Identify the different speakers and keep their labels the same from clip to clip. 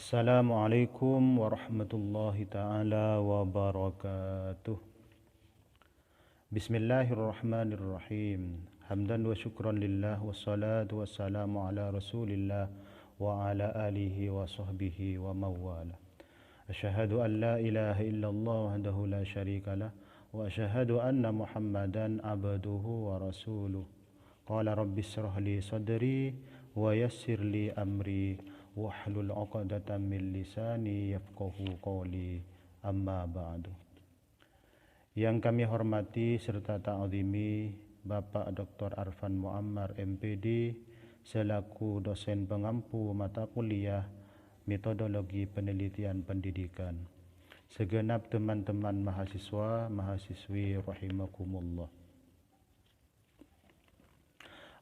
Speaker 1: Assalamualaikum warahmatullahi ta'ala wabarakatuh. Bismillahirrahmanirrahim. Hamdan wa syukran lillah wassalatu wassalamu ala rasulillah wa ala alihi wa sahbihi wa mawala. Asyhadu an la ilaha illallah wahdahu la syarikalah wa asyhadu anna Muhammadan abduhu wa rasuluh. Qala rabbi israh li sadri wa yassir li amri wahlul 'uqdatam min lisani yafqahu qawli, amma ba'du. Yang kami hormati serta ta'zimi Bapak Dr. Arfan Muammar MPD selaku dosen pengampu mata kuliah Metodologi Penelitian Pendidikan. Segenap teman-teman mahasiswa, mahasiswi rahimakumullah.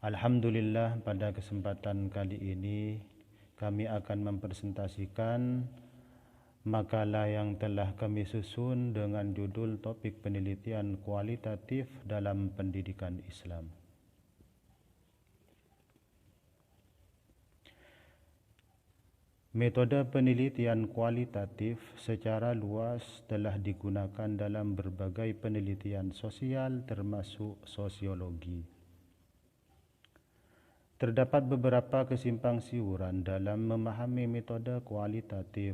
Speaker 1: Alhamdulillah, pada kesempatan kali ini kami akan mempresentasikan makalah yang telah kami susun dengan judul topik penelitian kualitatif dalam pendidikan Islam. Metode penelitian kualitatif secara luas telah digunakan dalam berbagai penelitian sosial termasuk sosiologi. Terdapat beberapa kesimpangsiuran dalam memahami metode kualitatif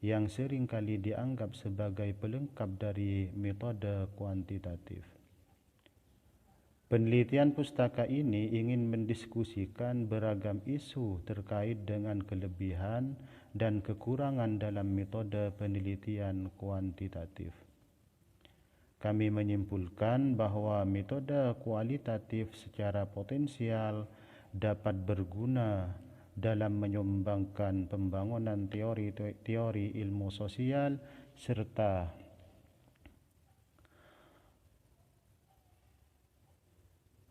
Speaker 1: yang seringkali dianggap sebagai pelengkap dari metode kuantitatif. Penelitian pustaka ini ingin mendiskusikan beragam isu terkait dengan kelebihan dan kekurangan dalam metode penelitian kuantitatif. Kami menyimpulkan bahwa metode kualitatif secara potensial dapat berguna dalam menyumbangkan pembangunan teori ilmu sosial serta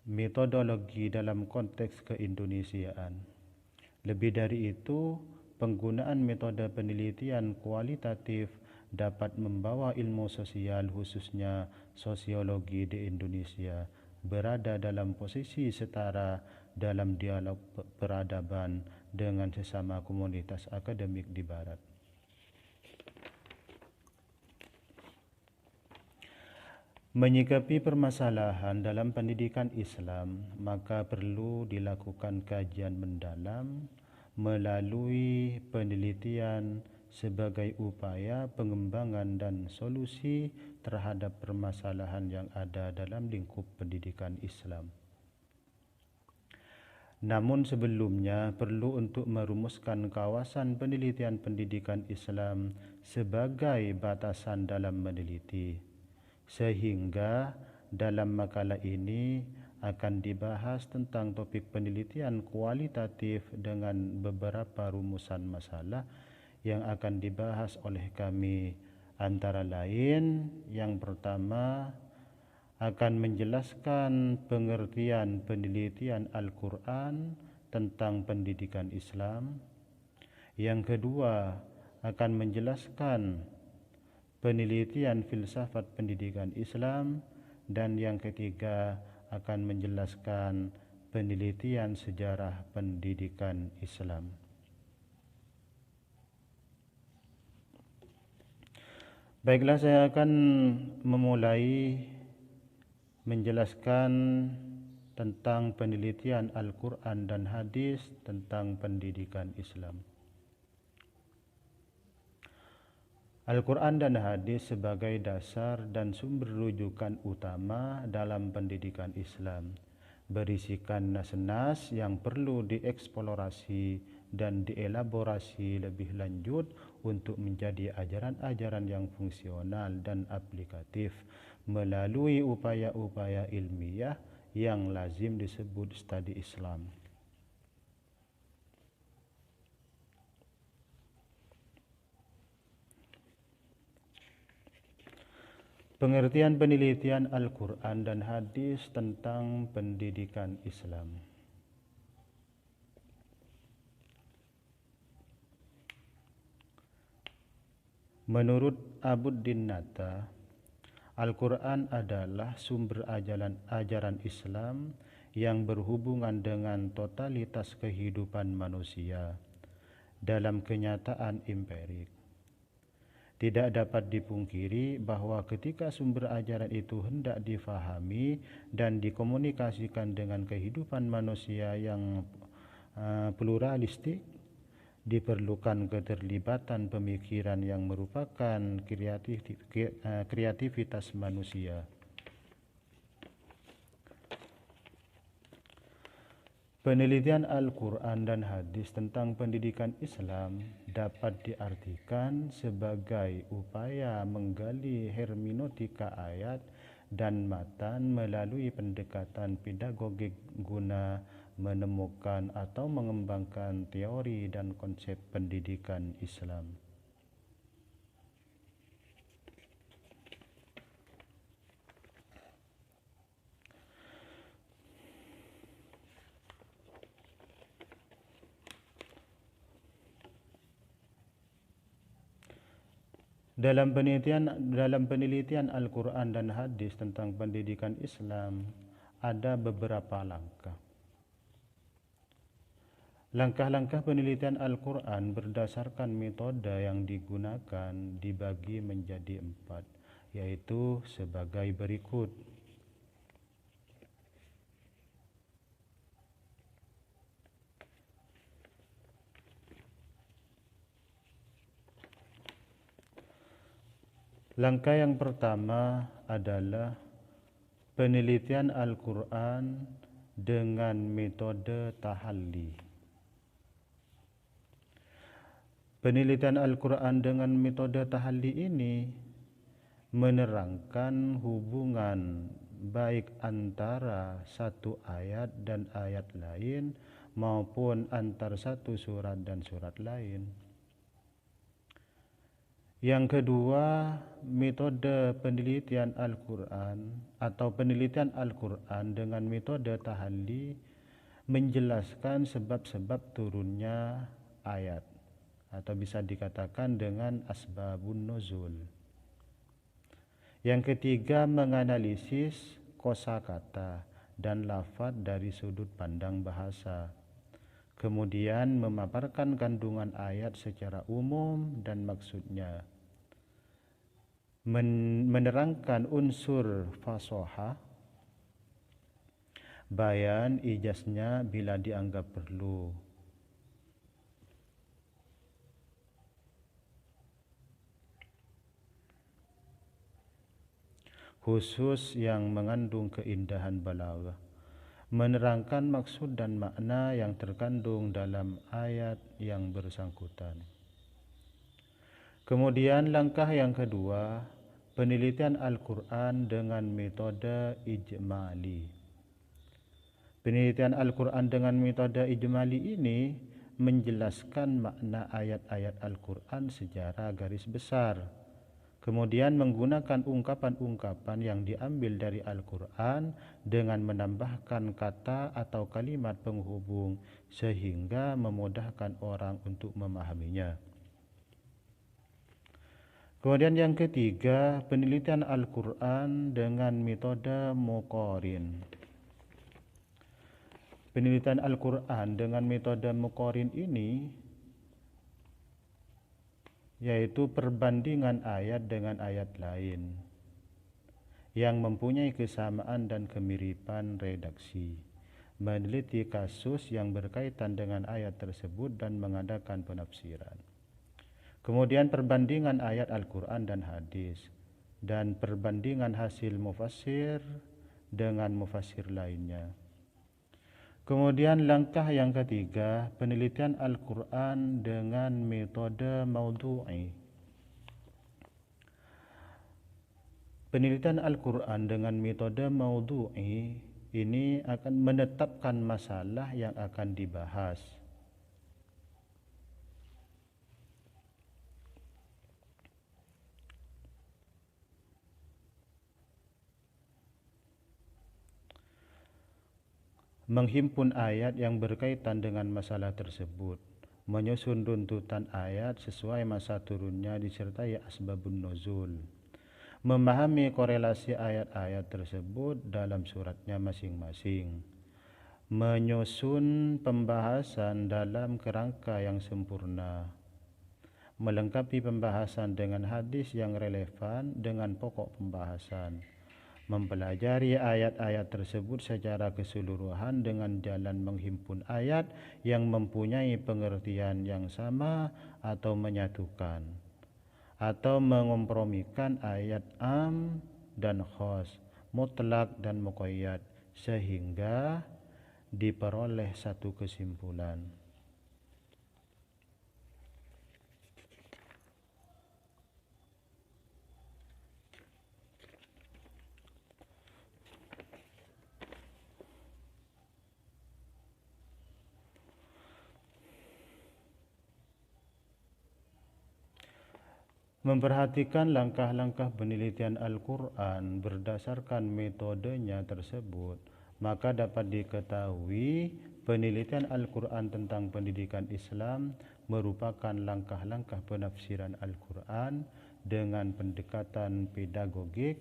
Speaker 1: metodologi dalam konteks keindonesiaan. Lebih dari itu, penggunaan metode penelitian kualitatif dapat membawa ilmu sosial khususnya sosiologi di Indonesia berada dalam posisi setara dalam dialog peradaban dengan sesama komunitas akademik di Barat. Menyikapi permasalahan dalam pendidikan Islam, maka perlu dilakukan kajian mendalam melalui penelitian sebagai upaya pengembangan dan solusi terhadap permasalahan yang ada dalam lingkup pendidikan Islam. Namun sebelumnya perlu untuk merumuskan kawasan penelitian pendidikan Islam sebagai batasan dalam meneliti, sehingga dalam makalah ini akan dibahas tentang topik penelitian kualitatif dengan beberapa rumusan masalah yang akan dibahas oleh kami, antara lain yang pertama akan menjelaskan pengertian penelitian Al-Quran tentang pendidikan Islam. Yang kedua akan menjelaskan penelitian filsafat pendidikan Islam. Dan yang ketiga akan menjelaskan penelitian sejarah pendidikan Islam. Baiklah, saya akan memulai menjelaskan tentang penelitian Al-Quran dan hadis tentang pendidikan Islam. Al-Quran dan hadis sebagai dasar dan sumber rujukan utama dalam pendidikan Islam berisikan nas-nas yang perlu dieksplorasi dan dielaborasi lebih lanjut untuk menjadi ajaran-ajaran yang fungsional dan aplikatif melalui upaya-upaya ilmiah yang lazim disebut studi Islam. Pengertian penelitian Al-Quran dan hadis tentang pendidikan Islam. Menurut Abuddin Nata, Al-Quran adalah sumber ajaran Islam yang berhubungan dengan totalitas kehidupan manusia dalam kenyataan empirik. Tidak dapat dipungkiri bahwa ketika sumber ajaran itu hendak difahami dan dikomunikasikan dengan kehidupan manusia yang pluralistik, diperlukan keterlibatan pemikiran yang merupakan kreativitas manusia. Penelitian Al-Quran dan hadis tentang pendidikan Islam dapat diartikan sebagai upaya menggali hermeneutika ayat dan matan melalui pendekatan pedagogik guna menemukan atau mengembangkan teori dan konsep pendidikan Islam. Dalam penelitian Al-Quran dan hadis tentang pendidikan Islam, ada beberapa langkah. Langkah-langkah penelitian Al-Quran berdasarkan metode yang digunakan dibagi menjadi 4, yaitu sebagai berikut. Langkah yang pertama adalah penelitian Al-Quran dengan metode tahalli. Penelitian Al-Quran dengan metode tahalli ini menerangkan hubungan baik antara satu ayat dan ayat lain maupun antar satu surat dan surat lain. Yang kedua, metode penelitian Al-Quran atau penelitian Al-Quran dengan metode tahalli menjelaskan sebab-sebab turunnya ayat atau bisa dikatakan dengan asbabun nuzul. Yang ketiga, menganalisis kosakata dan lafaz dari sudut pandang bahasa. Kemudian memaparkan kandungan ayat secara umum dan maksudnya. Menerangkan unsur fasahah, bayan ijaznya bila dianggap perlu. Khusus yang mengandung keindahan balaghah, menerangkan maksud dan makna yang terkandung dalam ayat yang bersangkutan. Kemudian langkah yang kedua, penelitian Al-Quran dengan metode ijmali. Penelitian Al-Quran dengan metode ijmali ini menjelaskan makna ayat-ayat Al-Quran secara garis besar. Kemudian menggunakan ungkapan-ungkapan yang diambil dari Al-Quran dengan menambahkan kata atau kalimat penghubung sehingga memudahkan orang untuk memahaminya. Kemudian yang ketiga, penelitian Al-Quran dengan metode muqarin. Penelitian Al-Quran dengan metode muqarin ini yaitu perbandingan ayat dengan ayat lain yang mempunyai kesamaan dan kemiripan redaksi, meneliti kasus yang berkaitan dengan ayat tersebut dan mengadakan penafsiran. Kemudian perbandingan ayat Al-Quran dan hadis, dan perbandingan hasil mufassir dengan mufassir lainnya. Kemudian langkah yang ketiga, penelitian Al-Quran dengan metode maudhu'i. Penelitian Al-Quran dengan metode maudhu'i ini akan menetapkan masalah yang akan dibahas. Menghimpun ayat yang berkaitan dengan masalah tersebut, menyusun runtutan ayat sesuai masa turunnya disertai asbabun nuzul, memahami korelasi ayat-ayat tersebut dalam suratnya masing-masing, menyusun pembahasan dalam kerangka yang sempurna, melengkapi pembahasan dengan hadis yang relevan dengan pokok pembahasan, mempelajari ayat-ayat tersebut secara keseluruhan dengan jalan menghimpun ayat yang mempunyai pengertian yang sama atau menyatukan, atau mengompromikan ayat am dan khas, mutlak dan muqayyad, sehingga diperoleh satu kesimpulan. Memperhatikan langkah-langkah penelitian Al-Quran berdasarkan metodenya tersebut, maka dapat diketahui penelitian Al-Quran tentang pendidikan Islam merupakan langkah-langkah penafsiran Al-Quran dengan pendekatan pedagogik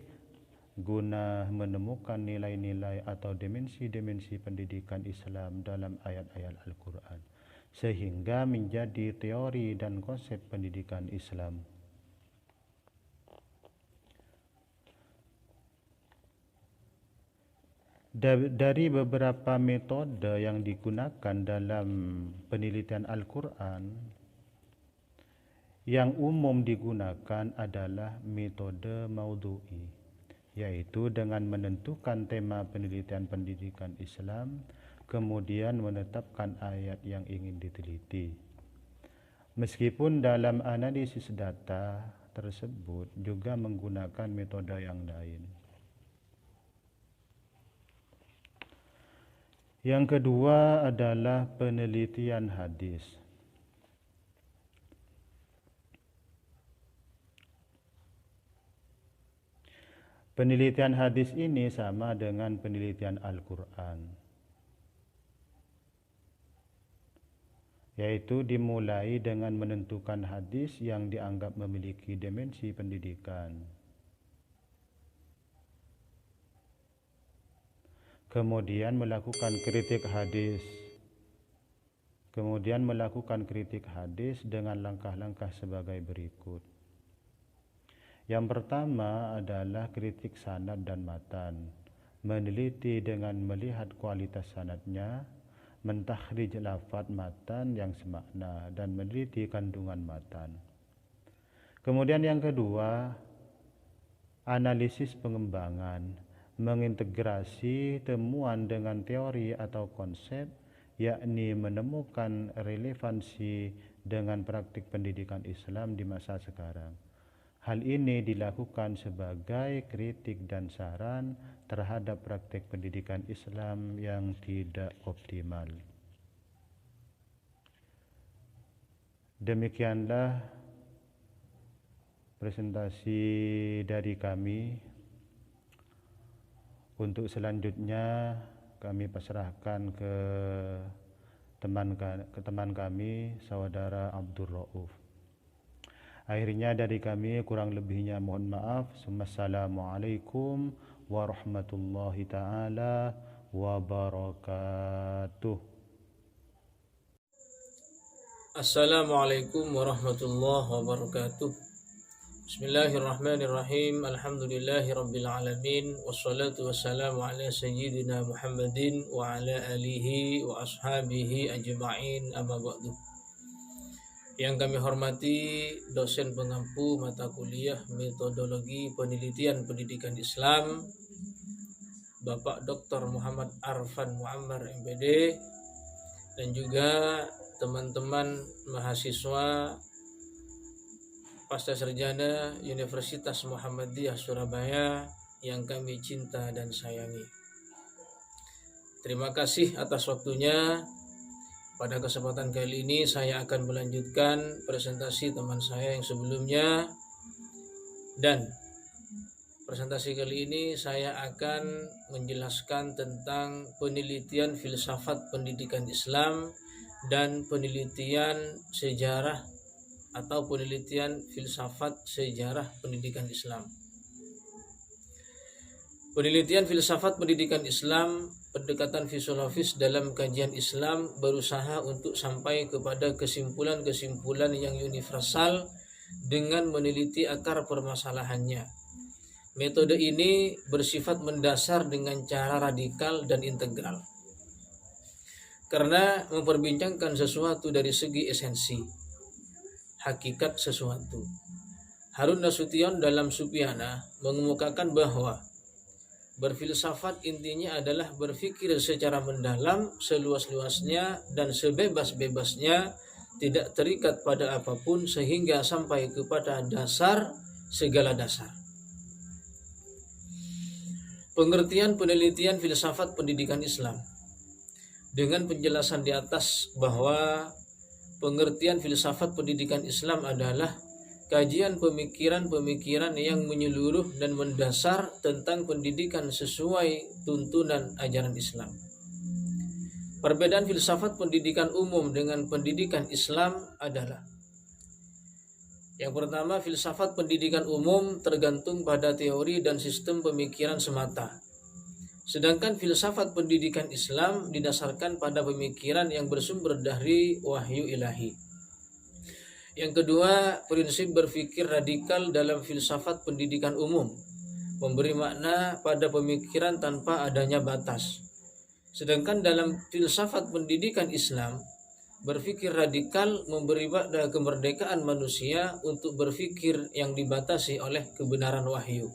Speaker 1: guna menemukan nilai-nilai atau dimensi-dimensi pendidikan Islam dalam ayat-ayat Al-Quran, sehingga menjadi teori dan konsep pendidikan Islam. Dari beberapa metode yang digunakan dalam penelitian Al-Quran, yang umum digunakan adalah metode maudhu'i, yaitu dengan menentukan tema penelitian pendidikan Islam, kemudian menetapkan ayat yang ingin diteliti. Meskipun dalam analisis data tersebut juga menggunakan metode yang lain. Yang kedua adalah penelitian hadis. Penelitian hadis ini sama dengan penelitian Al-Quran, yaitu dimulai dengan menentukan hadis yang dianggap memiliki dimensi pendidikan. Kemudian melakukan kritik hadis dengan langkah-langkah sebagai berikut. Yang pertama adalah kritik sanad dan matan, meneliti dengan melihat kualitas sanadnya, mentakhrij lafaz matan yang semakna, dan meneliti kandungan matan. Kemudian yang kedua, analisis pengembangan, mengintegrasi temuan dengan teori atau konsep, yakni menemukan relevansi dengan praktik pendidikan Islam di masa sekarang. Hal ini dilakukan sebagai kritik dan saran terhadap praktik pendidikan Islam yang tidak optimal. Demikianlah presentasi dari kami. Untuk selanjutnya kami pasrahkan ke teman kami, saudara Abdul Rauf. Akhirnya dari kami kurang lebihnya mohon maaf. Assalamualaikum warahmatullahi taala wabarakatuh.
Speaker 2: Assalamualaikum warahmatullahi wabarakatuh. Bismillahirrahmanirrahim. Alhamdulillahi rabbil alamin. Wassalatu wassalamu ala sayyidina Muhammadin wa ala alihi wa ashabihi ajma'in, amma ba'du. Yang kami hormati dosen pengampu mata kuliah metodologi penelitian pendidikan Islam, Bapak Dr. Muhammad Arfan Muammar MPD, dan juga teman-teman mahasiswa Pasca Sarjana Universitas Muhammadiyah Surabaya yang kami cinta dan sayangi. Terima kasih atas waktunya. Pada kesempatan kali ini saya akan melanjutkan presentasi teman saya yang sebelumnya, dan presentasi kali ini saya akan menjelaskan tentang penelitian filsafat pendidikan Islam dan penelitian sejarah atau penelitian filsafat sejarah pendidikan Islam. Penelitian filsafat pendidikan Islam pendekatan filosofis dalam kajian Islam berusaha untuk sampai kepada kesimpulan-kesimpulan yang universal dengan meneliti akar permasalahannya. Metode ini bersifat mendasar dengan cara radikal dan integral, karena memperbincangkan sesuatu dari segi esensi, hakikat sesuatu. Harun Nasution dalam Supyana mengemukakan bahwa berfilsafat intinya adalah berpikir secara mendalam, seluas-luasnya dan sebebas-bebasnya, tidak terikat pada apapun sehingga sampai kepada dasar segala dasar. Pengertian penelitian filsafat pendidikan Islam. Dengan penjelasan di atas bahwa pengertian filsafat pendidikan Islam adalah kajian pemikiran-pemikiran yang menyeluruh dan mendasar tentang pendidikan sesuai tuntunan ajaran Islam. Perbedaan filsafat pendidikan umum dengan pendidikan Islam adalah: yang pertama, filsafat pendidikan umum tergantung pada teori dan sistem pemikiran semata. Sedangkan filsafat pendidikan Islam didasarkan pada pemikiran yang bersumber dari wahyu ilahi. Yang kedua, prinsip berpikir radikal dalam filsafat pendidikan umum memberi makna pada pemikiran tanpa adanya batas. Sedangkan dalam filsafat pendidikan Islam, berpikir radikal memberi makna kemerdekaan manusia untuk berpikir yang dibatasi oleh kebenaran wahyu.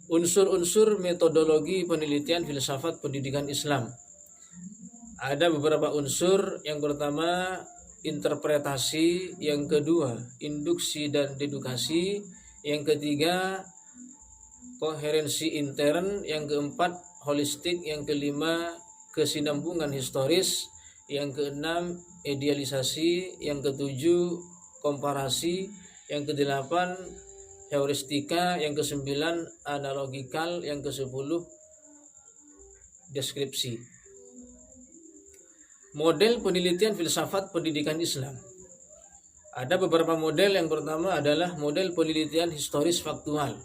Speaker 2: Unsur-unsur metodologi penelitian filsafat pendidikan Islam. Ada beberapa unsur. Yang pertama, interpretasi. Yang kedua, induksi dan dedukasi. Yang ketiga, koherensi intern. Yang keempat, holistik. Yang kelima, kesinambungan historis. Yang keenam, idealisasi. Yang ketujuh, komparasi. Yang kedelapan, heuristika. Yang kesembilan, analogikal. Yang kesepuluh, deskripsi. Model penelitian filsafat pendidikan Islam. Ada beberapa model. Yang pertama adalah model penelitian historis faktual,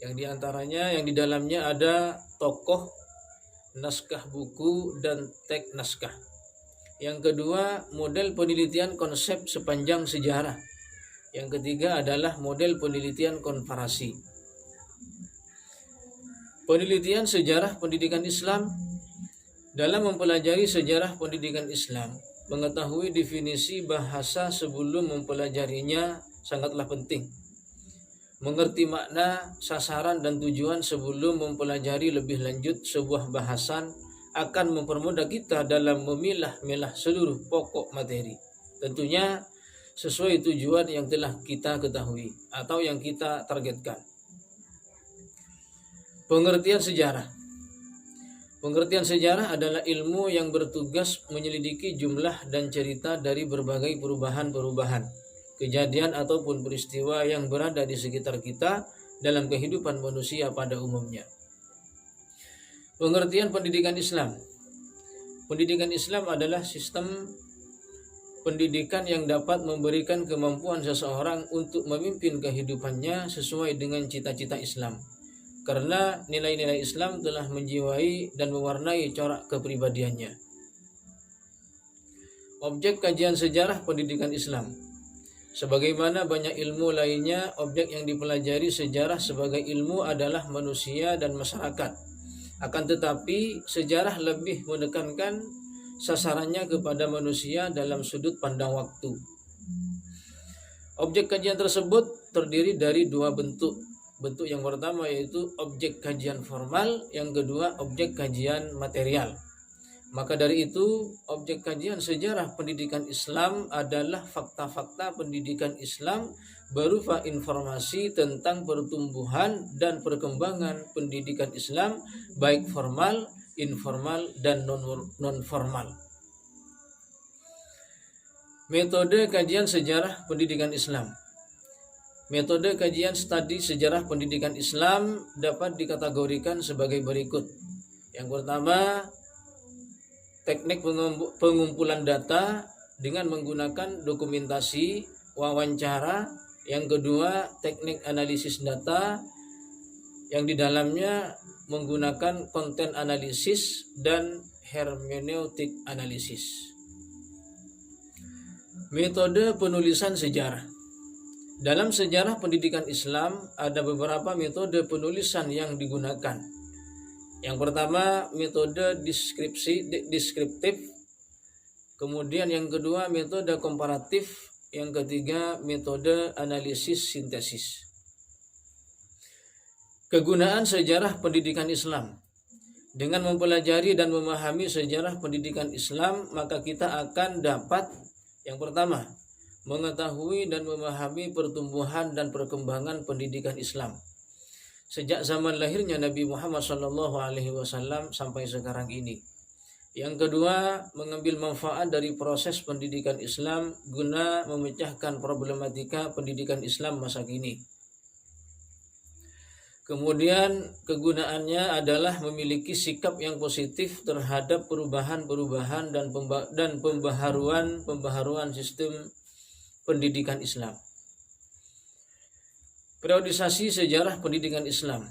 Speaker 2: yang diantaranya yang di dalamnya ada tokoh, naskah buku, dan teks naskah. Yang kedua, model penelitian konsep sepanjang sejarah. Yang ketiga adalah model penelitian komparasi. Penelitian sejarah pendidikan Islam. Dalam mempelajari sejarah pendidikan Islam, mengetahui definisi bahasa sebelum mempelajarinya sangatlah penting. Mengerti makna, sasaran, dan tujuan sebelum mempelajari lebih lanjut sebuah bahasan akan mempermudah kita dalam memilah-milah seluruh pokok materi. Tentunya sesuai tujuan yang telah kita ketahui atau yang kita targetkan. Pengertian sejarah. Pengertian sejarah adalah ilmu yang bertugas menyelidiki jumlah dan cerita dari berbagai perubahan-perubahan, kejadian ataupun peristiwa yang berada di sekitar kita dalam kehidupan manusia pada umumnya. Pengertian pendidikan Islam. Pendidikan Islam adalah sistem pendidikan yang dapat memberikan kemampuan seseorang untuk memimpin kehidupannya sesuai dengan cita-cita Islam, karena nilai-nilai Islam telah menjiwai dan mewarnai corak kepribadiannya. Objek kajian sejarah pendidikan Islam. Sebagaimana banyak ilmu lainnya, objek yang dipelajari sejarah sebagai ilmu adalah manusia dan masyarakat. Akan tetapi, sejarah lebih menekankan sasarannya kepada manusia dalam sudut pandang waktu. Objek kajian tersebut terdiri dari dua bentuk. Bentuk yang pertama yaitu objek kajian formal, yang kedua objek kajian material. Maka dari itu, objek kajian sejarah pendidikan Islam adalah fakta-fakta pendidikan Islam berupa informasi tentang pertumbuhan dan perkembangan pendidikan Islam, baik formal, informal, dan non-formal. Metode kajian sejarah pendidikan Islam. Metode kajian studi sejarah pendidikan Islam dapat dikategorikan sebagai berikut. Yang pertama, teknik pengumpulan data dengan menggunakan dokumentasi, wawancara. Yang kedua, teknik analisis data yang di dalamnya menggunakan konten analisis dan hermeneutik analisis. Metode penulisan sejarah. Dalam sejarah pendidikan Islam ada beberapa metode penulisan yang digunakan. Yang pertama metode deskriptif, kemudian yang kedua metode komparatif, yang ketiga metode analisis sintesis. Kegunaan sejarah pendidikan Islam. Dengan mempelajari dan memahami sejarah pendidikan Islam, maka kita akan dapat yang pertama, mengetahui dan memahami pertumbuhan dan perkembangan pendidikan Islam sejak zaman lahirnya Nabi Muhammad SAW sampai sekarang ini. Yang kedua, mengambil manfaat dari proses pendidikan Islam guna memecahkan problematika pendidikan Islam masa kini. Kemudian kegunaannya adalah memiliki sikap yang positif terhadap perubahan-perubahan dan pembaharuan sistem pendidikan Islam. Periodisasi sejarah pendidikan Islam.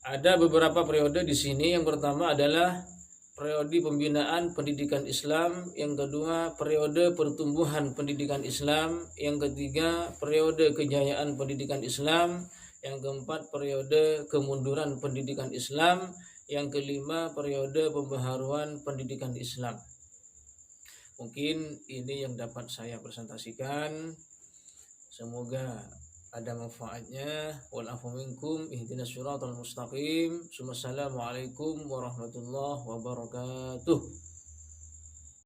Speaker 2: Ada beberapa periode di sini. Yang pertama adalah periode pembinaan pendidikan Islam, yang kedua periode pertumbuhan pendidikan Islam, yang ketiga periode kejayaan pendidikan Islam, yang keempat periode kemunduran pendidikan Islam, yang kelima periode pembaharuan pendidikan Islam. Mungkin ini yang dapat saya presentasikan. Semoga ada manfaatnya. Wal afu minkum, ihdinas siratal mustaqim. Assalamualaikum warahmatullahi wabarakatuh.